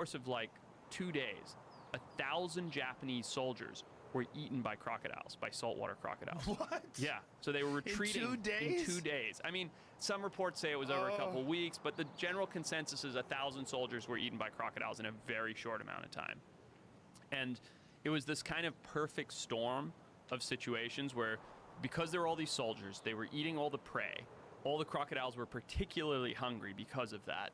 course of like 2 days, 1,000 Japanese soldiers were eaten by crocodiles, by saltwater crocodiles. What? Yeah. So they were retreating in 2 days? In 2 days. I mean, some reports say it was over a couple weeks, but the general consensus is 1,000 soldiers were eaten by crocodiles in a very short amount of time. And it was this kind of perfect storm of situations where, because there were all these soldiers, they were eating all the prey. All the crocodiles were particularly hungry because of that.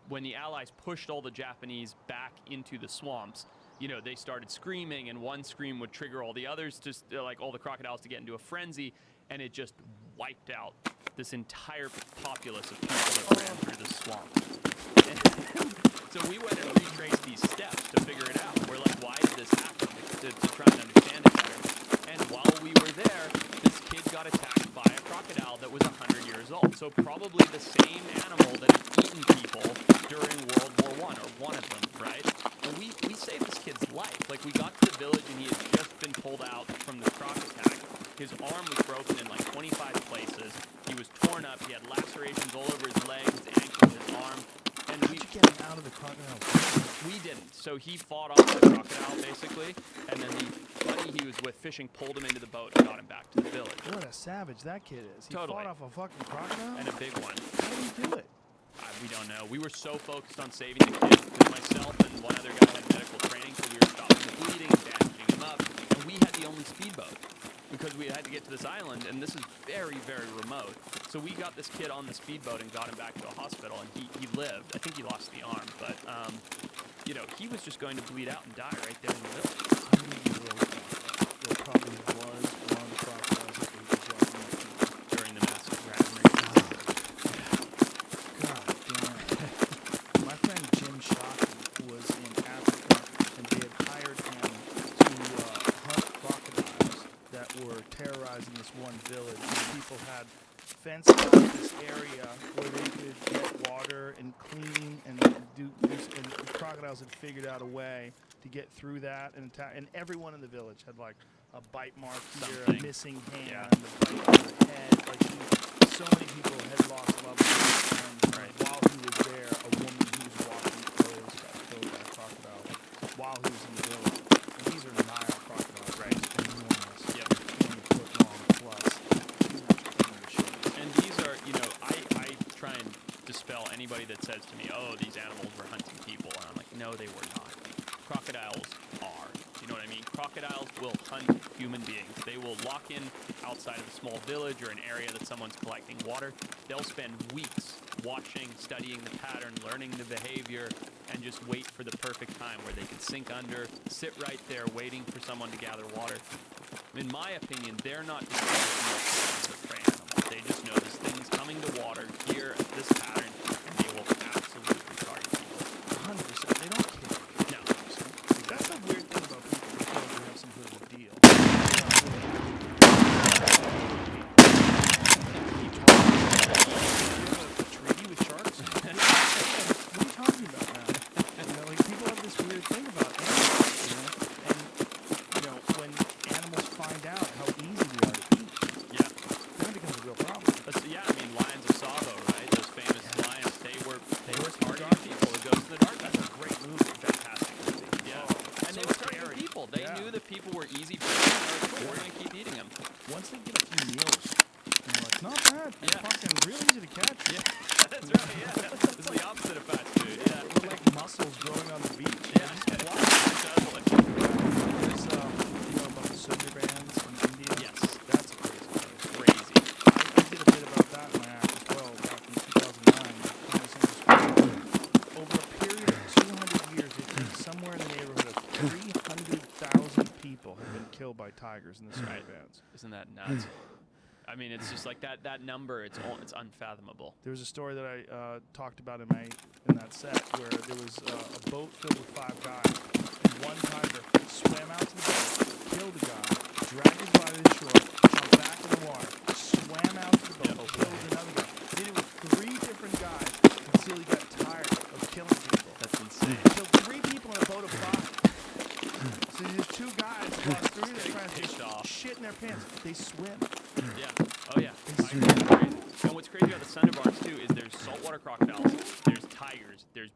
When the Allies pushed all the Japanese back into the swamps, you know, they started screaming, and one scream would trigger all the others, just like all the crocodiles, to get into a frenzy, and it just wiped out this entire populace of people that ran through the swamp. So we went and retraced these steps to figure it out. We're like, why did this happen? To try and understand it better. And while we were there, this kid got attacked by a crocodile that was 100 years old. So probably the same animal that had eaten people during World War I, or one of them, right? And we saved this kid's life. Like, we got to the village and he had just been pulled out from the croc attack. His arm was broken in like 25 places. He was torn up. He had lacerations all over his leg, his ankle, his arm. And How'd you get him out of the crocodile? We didn't. So he fought off the crocodile, basically, and then the buddy he was with fishing pulled him into the boat and got him back to the village. What a savage that kid is. He Totally. fought off a fucking crocodile? And a big one. How did he do it? We don't know. We were so focused on saving the kid, because myself and one other guy had medical training, so we were stopping the bleeding and bandaging him up, and we had the only speedboat, because we had to get to this island, and this is very, very remote. So we got this kid on the speedboat and got him back to a hospital, and he lived. I think he lost the arm, but, you know, he was just going to bleed out and die right there in the village. There probably was one crocodile that was Japanese people During the massive rat God damn it. My friend Jim Shockey was in Africa, and they had hired him to hunt crocodiles that were terrorizing this one village. And people had fenced off this area where they could get water and clean and do this, and the crocodiles had figured out a way to get through that and attack. And everyone in the village had like a bite mark here, a missing hand, a bite on the head. Like so many people had lost loved ones. And while he was there, a woman who was washing clothes got killed by a crocodile while he was in the village. And these are Nile crocodiles, right? Enormous. Yep. 20-foot long plus. And these are, you know, I try and dispel anybody that says to me, oh, these animals were hunting people. And I'm like, no, they were not. Crocodiles are. You know what I mean? Crocodiles will hunt human beings. They will lock in outside of a small village or an area that someone's collecting water. They'll spend weeks watching, studying the pattern, learning the behavior, and just wait for the perfect time where they can sink under, sit right there waiting for someone to gather water. In my opinion, they're not distinguishing the prey animal. They just know this thing's coming to water here at this pattern, and they will absolutely target people. 100%. They don't care. No. That's the weird thing about people who feel they have some sort of a deal. Treaty with sharks? What are you talking about now? You know, like people have this weird thing about animals, you know? And, you know, when animals find out how easy they are to eat, Yeah. then it becomes a real problem. Yeah, I mean, lions of Savo, right? Those famous lions, they were targeting people. It goes to the dark. That's a great movie. Fantastic movie. Yeah. And they were targeting people. They knew that people were easy prey, and we're going to keep eating them. Once they get a few meals, you know, it's not bad. It's fucking real easy to catch. Yeah, that's right, yeah. This is the opposite of fast food, yeah. They're like mussels growing on the beach. Yeah. There's, you know about the Sundarbans in India? Yes. That's a crazy place. Crazy. I did a bit about that in my act as well back in 2009. Over a period of 200 years, I think somewhere in the neighborhood of 300,000 people have been killed by tigers in the Sundarbans. Isn't that nuts? I mean, it's just like that number, it's unfathomable. There was a story that I talked about in that set where there was a boat filled with 5 guys, and one tiger swam out to the boat, killed a guy, dragged his body to the shore, jumped back in the water, swam out to the boat, killed another guy. Did it with 3 different guys until he got tired of killing people. That's insane. Killed 3 people in a boat of 5. So there's 2 guys lost 3 of their friends. Shit in their pants. They swim. Yeah. Oh, yeah. Tigers are crazy. And what's crazy about the Sundarbans, too, is there's saltwater crocodiles, there's tigers, there's